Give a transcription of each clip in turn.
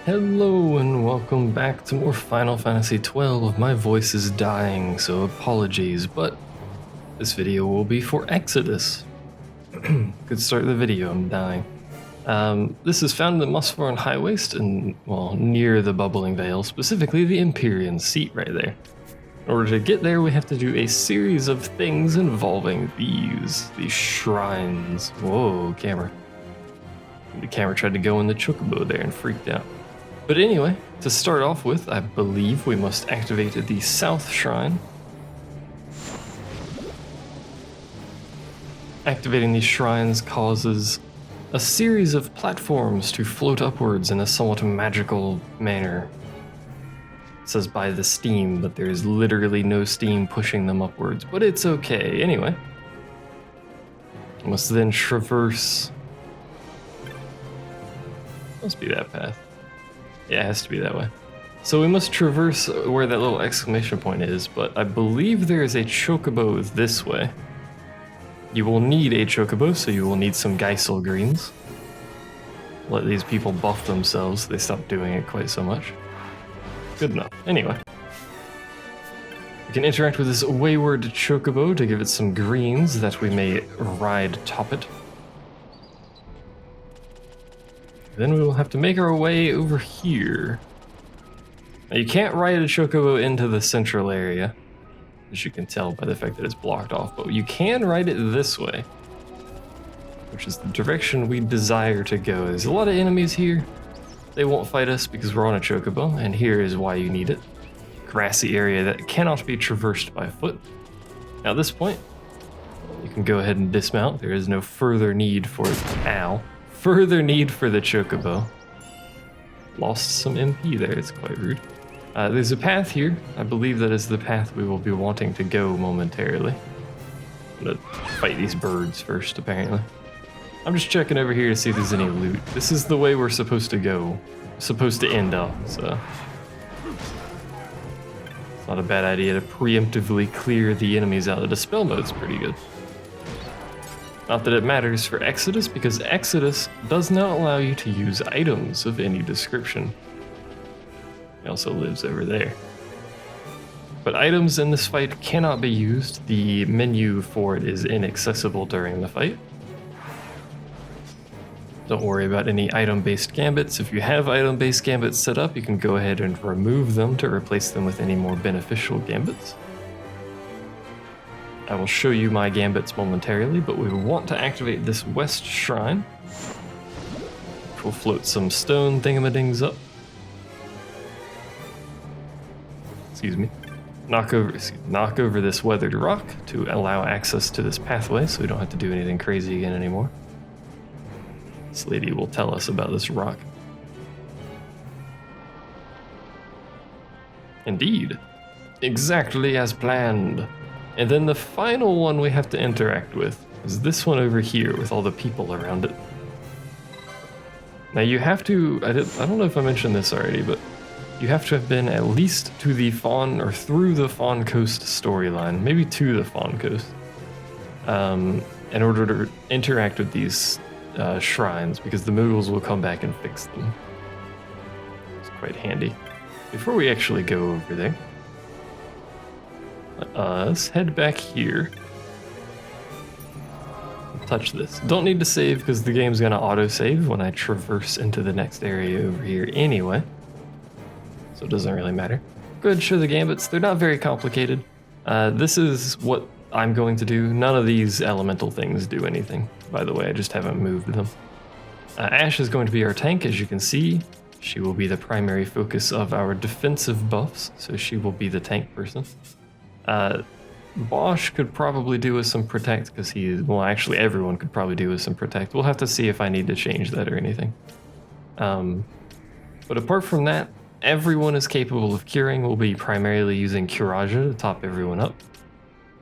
Hello and welcome back to more Final Fantasy XII. My voice is dying, so apologies, but this video will be for Exodus. Could start the video, I'm dying. This is found in the Mosphoran Highwaste, and well, near the Bubbling Vale, specifically the Empyrean seat right there. In order to get there, we have to do a series of things involving these shrines. Whoa, camera. The camera tried to go in the chocobo there and freaked out. But anyway, to start off with, I believe we must activate the South Shrine. Activating these shrines causes a series of platforms to float upwards in a somewhat magical manner. It says by the steam, but there is literally no steam pushing them upwards, but it's okay. Anyway, we must then traverse. Must be that path. Yeah, it has to be that way. So we must traverse where that little exclamation point is, but I believe there is a chocobo this way. You will need a chocobo, so you will need some Geisel greens. Let these people buff themselves, they stopped doing it quite so much. Good enough. Anyway. You can interact with this wayward chocobo to give it some greens that we may ride atop it. Then we will have to make our way over here. Now you can't ride a chocobo into the central area, as you can tell by the fact that it's blocked off, but you can ride it this way, which is the direction we desire to go. There's a lot of enemies here. They won't fight us because we're on a chocobo, and here is why you need it. Grassy area that cannot be traversed by foot. Now at this point, you can go ahead and dismount. There is no further need for further need for the chocobo. Lost some MP there, it's quite rude. There's a path here. I believe that is the path we will be wanting to go momentarily. I'm gonna fight these birds first, apparently. I'm just checking over here to see if there's any loot. This is the way we're supposed to go. We're supposed to end up, so. It's not a bad idea to preemptively clear the enemies out. The dispel mode's pretty good. Not that it matters for Exodus, because Exodus does not allow you to use items of any description. He also lives over there. But items in this fight cannot be used. The menu for it is inaccessible during the fight. Don't worry about any item-based gambits. If you have item-based gambits set up, you can go ahead and remove them to replace them with any more beneficial gambits. I will show you my gambits momentarily, but we want to activate this West Shrine, which will float some stone thingamadings up. Excuse me. Knock over this weathered rock to allow access to this pathway, so we don't have to do anything crazy again anymore. This lady will tell us about this rock. Indeed. Exactly as planned. And then the final one we have to interact with is this one over here with all the people around it. Now you have to, I don't know if I mentioned this already, but you have to have been at least to the Fawn, or through the Fawn Coast storyline, maybe to the Fawn Coast, in order to interact with these shrines, because the Moogles will come back and fix them. It's quite handy. Before we actually go over there, let's head back here. Touch this. Don't need to save because the game's gonna auto-save when I traverse into the next area over here anyway. So it doesn't really matter. Go ahead and show the gambits. They're not very complicated. This is what I'm going to do. None of these elemental things do anything, by the way. I just haven't moved them. Ash is going to be our tank, as you can see. She will be the primary focus of our defensive buffs, so she will be the tank person. Bosch could probably do with some protect because well, actually everyone could probably do with some protect. We'll have to see if I need to change that or anything. But apart from that, everyone is capable of curing. We'll be primarily using Curaja to top everyone up.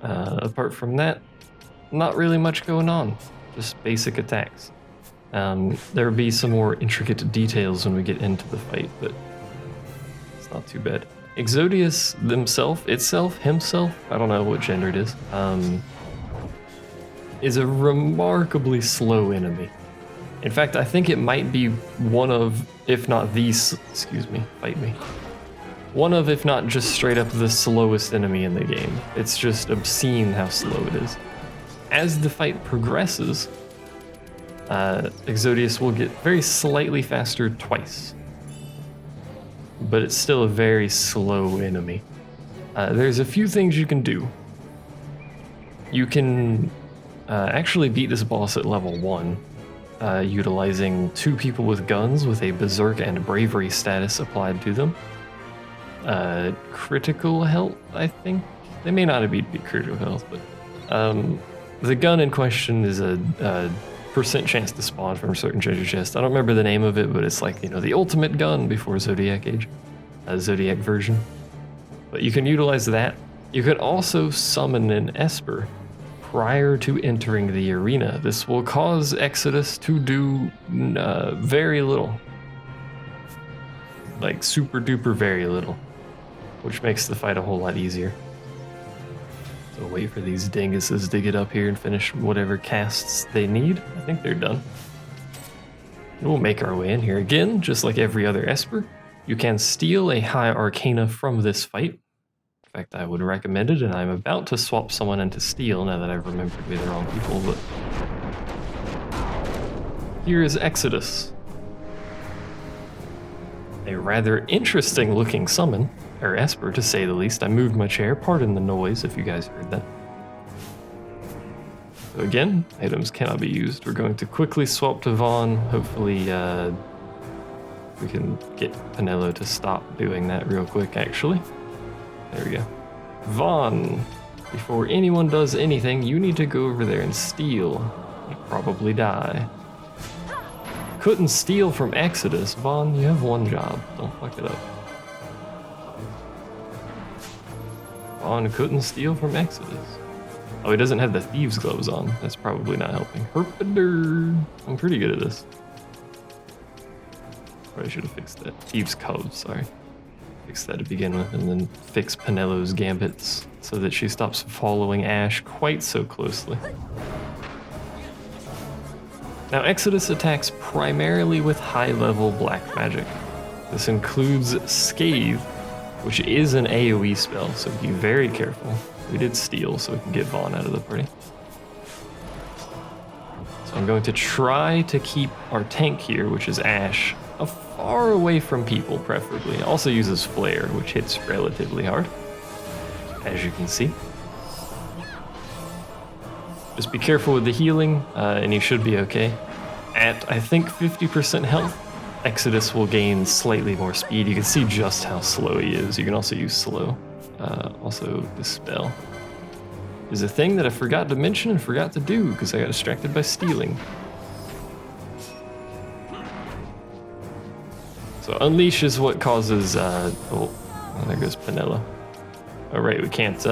Apart from that, not really much going on. Just basic attacks. There will be some more intricate details when we get into the fight, but it's not too bad. Exodius himself, I don't know what gender it is a remarkably slow enemy. In fact, I think it might be one of, if not the, excuse me, fight me. One of, if not just straight up the slowest enemy in the game. It's just obscene how slow it is. As the fight progresses, Exodius will get very slightly faster twice. But it's still a very slow enemy. There's a few things you can do. You can actually beat this boss at level 1, utilizing 2 people with guns with a Berserk and Bravery status applied to them. Critical health, I think? They may not be critical health, but the gun in question is a % chance to spawn from a certain treasure chest. I don't remember the name of it, but it's like, the ultimate gun before Zodiac Age, Zodiac version. But you can utilize that. You could also summon an Esper prior to entering the arena. This will cause Exodus to do very little. Like super duper very little. Which makes the fight a whole lot easier. So wait for these dinguses to get up here and finish whatever casts they need. I think they're done. We'll make our way in here again, just like every other Esper. You can steal a high arcana from this fight. In fact, I would recommend it, and I'm about to swap someone into steel now that I've remembered we're the wrong people, but... Here is Exodus. A rather interesting looking summon, or Esper to say the least. I moved my chair, pardon the noise if you guys heard that. So again, items cannot be used. We're going to quickly swap to Vaughn. Hopefully we can get Penelo to stop doing that real quick actually. There we go. Vaughn, before anyone does anything, you need to go over there and steal. You'll probably die. Couldn't steal from Exodus. Vaughn, you have one job. Don't fuck it up. Vaughn couldn't steal from Exodus. Oh, he doesn't have the thieves gloves on. That's probably not helping. Herpader. I'm pretty good at this. Probably should have fixed that. Thieves cove, sorry. Fix that to begin with, and then fix Penelo's gambits so that she stops following Ash quite so closely. Now, Exodus attacks primarily with high-level black magic. This includes Scathe, which is an AoE spell, so be very careful. We did steal, so we can get Vaughn out of the party. So I'm going to try to keep our tank here, which is Ash, far away from people, preferably. Also uses Flare, which hits relatively hard, as you can see. Just be careful with the healing, and you should be okay. At, I think, 50% health, Exodus will gain slightly more speed. You can see just how slow he is. You can also use slow. Also, Dispel is a thing that I forgot to mention and forgot to do because I got distracted by stealing. So Unleash is what causes, oh, there goes Penelo. Oh, right, we can't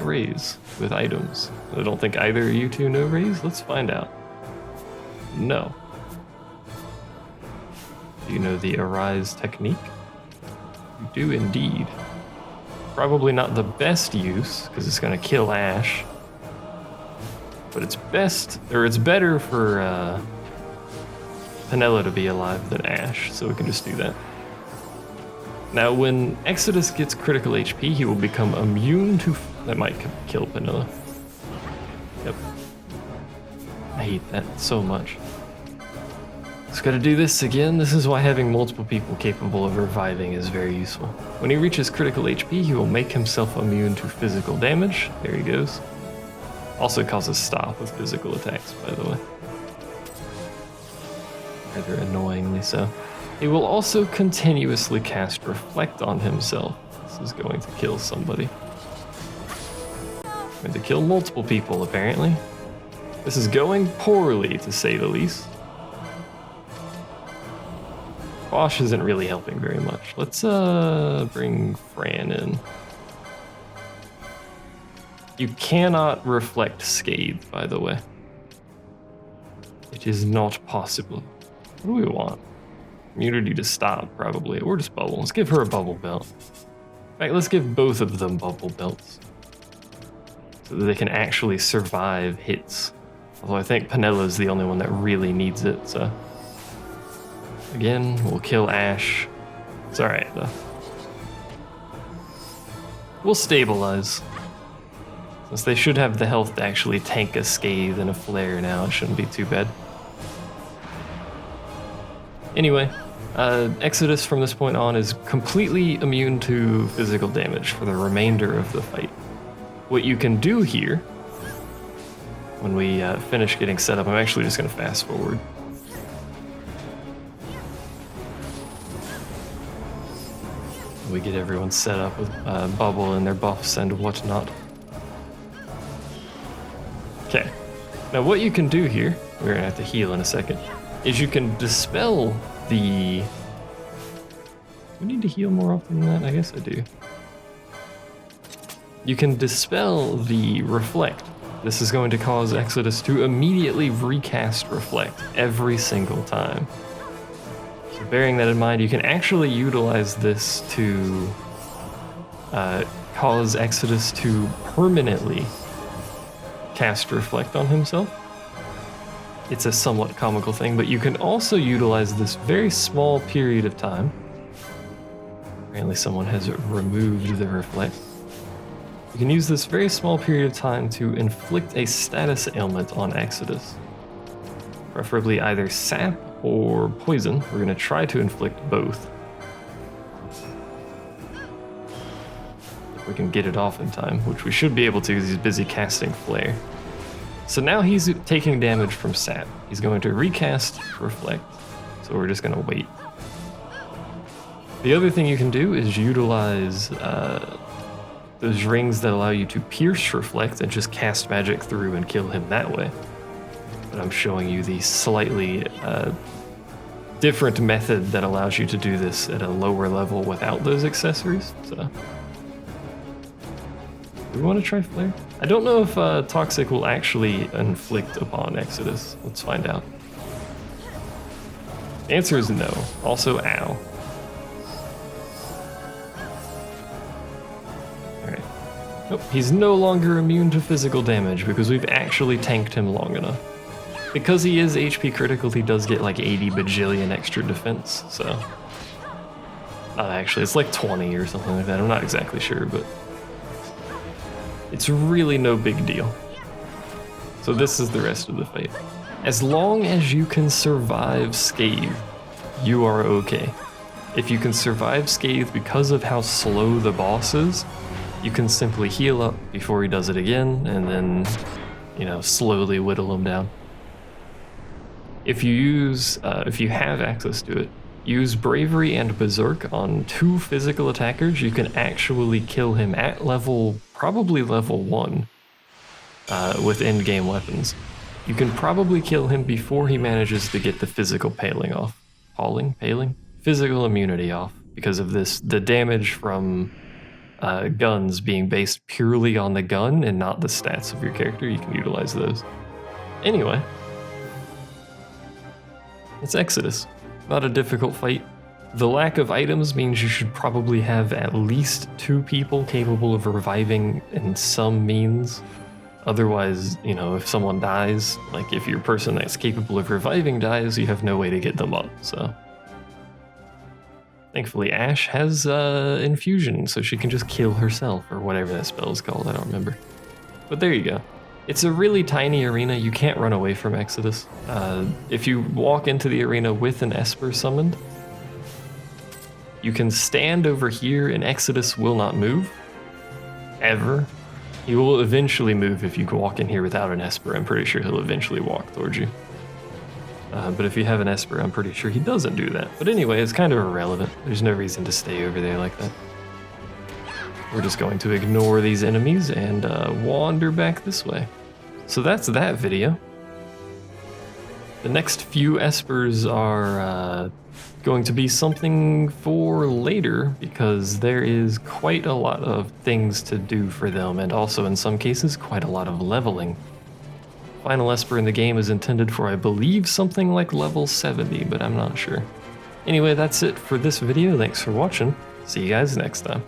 raise with items. I don't think either of you two know raise. Let's find out. No. Do you know the Arise technique? You do indeed. Probably not the best use, because it's going to kill Ash. But it's best, or it's better for Penelo to be alive than Ash, so we can just do that. Now, when Exodus gets critical HP, he will become immune to... That might kill Penelo. Yep. I hate that so much. Just gotta do this again. This is why having multiple people capable of reviving is very useful. When he reaches critical HP, he will make himself immune to physical damage. There he goes. Also causes stop with physical attacks, by the way. Rather annoyingly so. He will also continuously cast Reflect on himself. This is going to kill somebody. Going to kill multiple people, apparently. This is going poorly, to say the least. Bosch isn't really helping very much. Let's bring Fran in. You cannot reflect Scathe, by the way. It is not possible. What do we want? Immunity to stop, probably, or just bubble. Let's give her a bubble belt. In fact, let's give both of them bubble belts so that they can actually survive hits. Although I think Penella's the only one that really needs it, so. Again, we'll kill Ash. It's alright though. We'll stabilize. Since they should have the health to actually tank a Scathe and a Flare now, it shouldn't be too bad. Anyway, Exodus from this point on is completely immune to physical damage for the remainder of the fight. What you can do here, when we finish getting set up, I'm actually just going to fast forward. We get everyone set up with Bubble and their buffs and whatnot. Okay, now what you can do here, we're gonna have to heal in a second, is you can dispel the... Do we need to heal more often than that? I guess I do. You can dispel the reflect. This is going to cause Exodus to immediately recast reflect every single time. So bearing that in mind, you can actually utilize this to cause Exodus to permanently cast reflect on himself. It's a somewhat comical thing, but you can also utilize this very small period of time. Apparently someone has removed the reflect. You can use this very small period of time to inflict a status ailment on Exodus. Preferably either sap or poison. We're going to try to inflict both. If we can get it off in time, which we should be able to because he's busy casting Flare. So now he's taking damage from sap. He's going to recast reflect. So we're just going to wait. The other thing you can do is utilize those rings that allow you to pierce reflect and just cast magic through and kill him that way. But I'm showing you the slightly different method that allows you to do this at a lower level without those accessories. So, do we want to try Flare? I don't know if Toxic will actually inflict upon Exodus. Let's find out. The answer is no. Also, ow. Alright. Nope, he's no longer immune to physical damage because we've actually tanked him long enough. Because he is HP critical, he does get like 80 bajillion extra defense, so... actually, it's like 20 or something like that. I'm not exactly sure, but... it's really no big deal. So this is the rest of the fight. As long as you can survive Scathe, you are okay. If you can survive Scathe because of how slow the boss is, you can simply heal up before he does it again, and then, you know, slowly whittle him down. If you use, if you have access to it, use Bravery and Berserk on 2 physical attackers. You can actually kill him at probably level 1, with end-game weapons. You can probably kill him before he manages to get the physical paling off. Paling? Physical immunity off, because of this, the damage from guns being based purely on the gun and not the stats of your character. You can utilize those. Anyway. It's Exodus. Not a difficult fight. The lack of items means you should probably have at least 2 people capable of reviving in some means. Otherwise, you know, if someone dies, like if your person that's capable of reviving dies, you have no way to get them up, so. Thankfully, Ash has infusion, so she can just kill herself, or whatever that spell is called, I don't remember. But there you go. It's a really tiny arena. You can't run away from Exodus. If you walk into the arena with an Esper summoned, you can stand over here and Exodus will not move. Ever. He will eventually move if you walk in here without an Esper. I'm pretty sure he'll eventually walk towards you. But if you have an Esper, I'm pretty sure he doesn't do that. But anyway, it's kind of irrelevant. There's no reason to stay over there like that. We're just going to ignore these enemies and wander back this way. So that's that video. The next few Espers are going to be something for later because there is quite a lot of things to do for them, and also in some cases quite a lot of leveling. Final Esper in the game is intended for, I believe, something like level 70, but I'm not sure. Anyway, that's it for this video. Thanks for watching. See you guys next time.